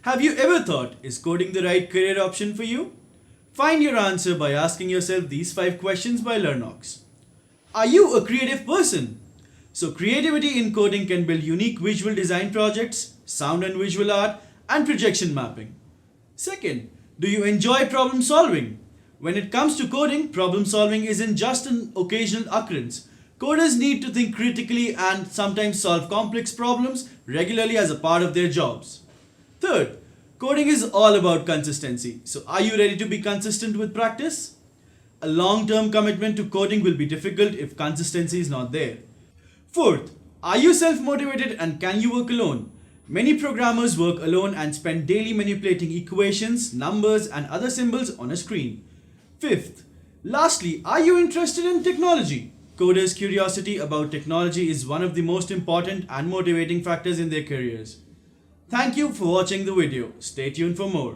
Have you ever thought, is coding the right career option for you? Find your answer by asking yourself these 5 questions by LearNowX. Are you a creative person? So creativity in coding can build unique visual design projects, sound and visual art, and projection mapping. Second, do you enjoy problem solving? When it comes to coding, problem solving isn't just an occasional occurrence. Coders need to think critically and sometimes solve complex problems regularly as a part of their jobs. Third, coding is all about consistency. So are you ready to be consistent with practice? A long-term commitment to coding will be difficult if consistency is not there. Fourth, are you self-motivated and can you work alone? Many programmers work alone and spend daily manipulating equations, numbers, and other symbols on a screen. Fifth, lastly, are you interested in technology? Coders' curiosity about technology is one of the most important and motivating factors in their careers. Thank you for watching the video. Stay tuned for more.